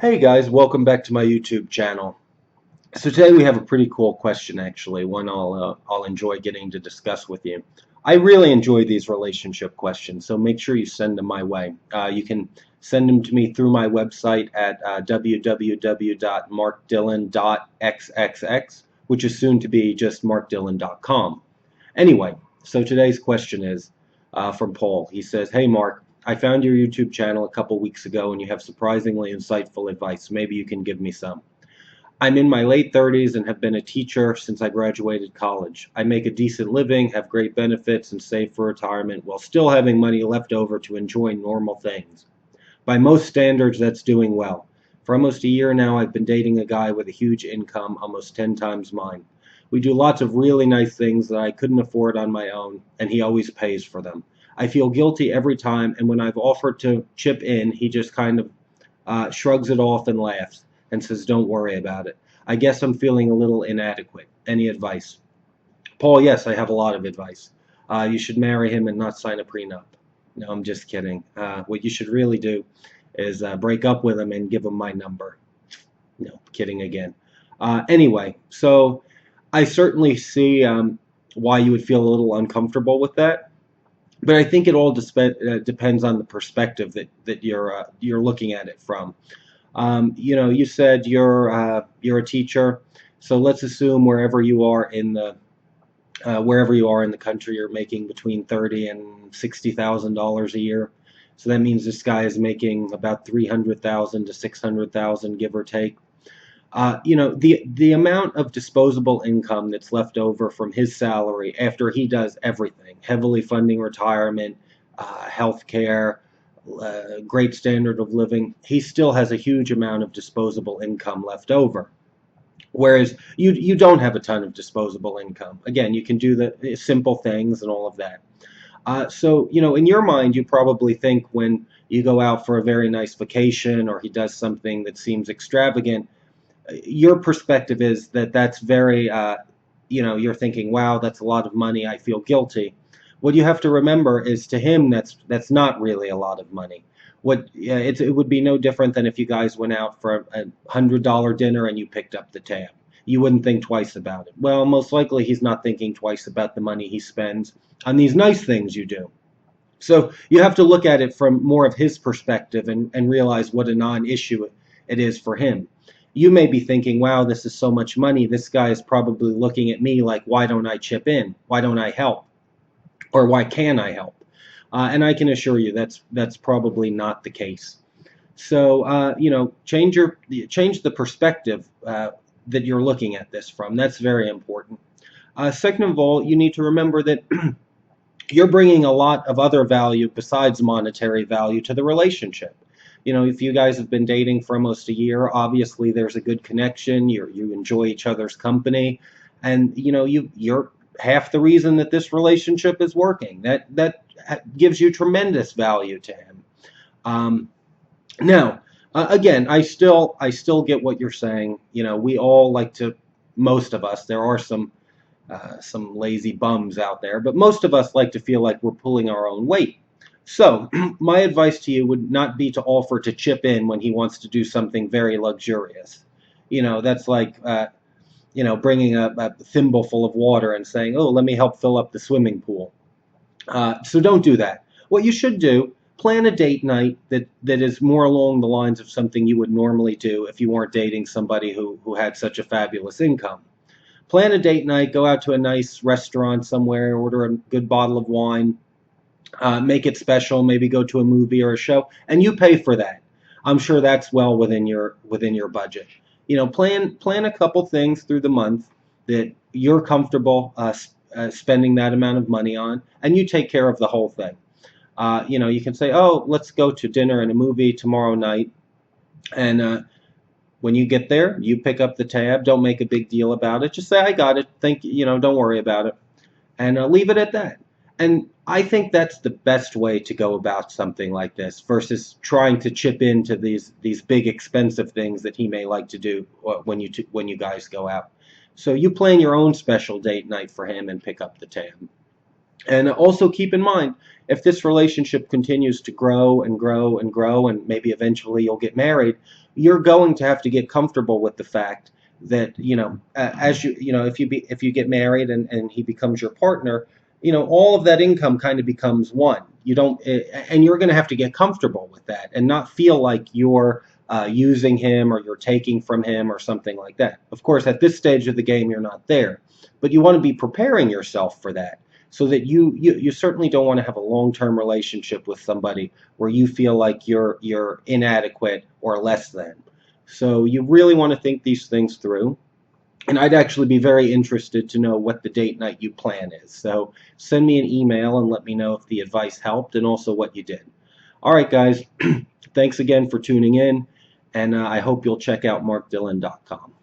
Hey guys, welcome back to my YouTube channel. So today we have a pretty cool question actually, one I'll enjoy getting to discuss with you. I really enjoy these relationship questions, so make sure you send them my way. You can send them to me through my website at www.markdillon.xxx, which is soon to be just markdillon.com. Anyway, so today's question is from Paul. He says, "Hey Mark, I found your YouTube channel a couple weeks ago and you have surprisingly insightful advice. Maybe you can give me some. I'm in my late 30s and have been a teacher since I graduated college. I make a decent living, have great benefits, and save for retirement while still having money left over to enjoy normal things. By most standards, that's doing well. For almost a year now, I've been dating a guy with a huge income, almost 10 times mine. We do lots of really nice things that I couldn't afford on my own, and he always pays for them. I feel guilty every time, and when I've offered to chip in, he just kind of shrugs it off and laughs and says, "Don't worry about it." I guess I'm feeling a little inadequate. Any advice? Paul, yes, I have a lot of advice. You should marry him and not sign a prenup. No, I'm just kidding. What you should really do is break up with him and give him my number. No, kidding again. Anyway, so I certainly see why you would feel a little uncomfortable with that, but I think it all depends on the perspective that you're looking at it from. You said you're a teacher, so let's assume wherever you are in the country, you're making between $30,000 and $60,000 a year. So that means this guy is making about 300,000 to 600,000, give or take. The amount of disposable income that's left over from his salary after he does everything, heavily funding retirement, health care, great standard of living, he still has a huge amount of disposable income left over. Whereas you don't have a ton of disposable income. Again, you can do the simple things and all of that. So, in your mind, you probably think when you go out for a very nice vacation or he does something that seems extravagant, your perspective is that that's very, you're thinking, wow, that's a lot of money. I feel guilty. What you have to remember is to him, that's not really a lot of money. It would be no different than if you guys went out for a $100 dinner and you picked up the tab. You wouldn't think twice about it. Well, most likely he's not thinking twice about the money he spends on these nice things you do. So you have to look at it from more of his perspective and realize what a non-issue it is for him. You may be thinking, wow, this is so much money. This guy is probably looking at me like, why don't I chip in? Why don't I help? Or why can I help? And I can assure you that's probably not the case. So change the perspective that you're looking at this from. That's very important. Second of all, you need to remember that you're bringing a lot of other value besides monetary value to the relationship. If you guys have been dating for almost a year, obviously there's a good connection. You enjoy each other's company, and you're half the reason that this relationship is working. That gives you tremendous value to him. Now, again, I still get what you're saying. We all like to. Most of us, there are some lazy bums out there, but most of us like to feel like we're pulling our own weight. So, my advice to you would not be to offer to chip in when he wants to do something very luxurious. That's like, bringing a thimble full of water and saying, "Oh, let me help fill up the swimming pool." So don't do that. What you should do, plan a date night that is more along the lines of something you would normally do if you weren't dating somebody who had such a fabulous income. Plan a date night, go out to a nice restaurant somewhere, order a good bottle of wine, make it special, maybe go to a movie or a show, and you pay for that. I'm sure that's well within your budget. Plan a couple things through the month that you're comfortable spending that amount of money on, and you take care of the whole thing. You can say, "Oh, let's go to dinner and a movie tomorrow night," and when you get there, you pick up the tab. Don't make a big deal about it. Just say, "I got it. Don't worry about it," and leave it at that. And I think that's the best way to go about something like this versus trying to chip into these big expensive things that he may like to do when you guys go out. So you plan your own special date night for him and pick up the tab. And also keep in mind, if this relationship continues to grow and grow and grow, and maybe eventually you'll get married, you're going to have to get comfortable with the fact that, as if you get married and he becomes your partner, all of that income kind of becomes one. You don't, and you're going to have to get comfortable with that and not feel like you're using him or you're taking from him or something like that. Of course, at this stage of the game, you're not there, but you want to be preparing yourself for that, so that you certainly don't want to have a long-term relationship with somebody where you feel like you're inadequate or less than. So you really want to think these things through. And I'd actually be very interested to know what the date night you plan is. So send me an email and let me know if the advice helped and also what you did. All right, guys. Thanks again for tuning in, and I hope you'll check out markdillon.com.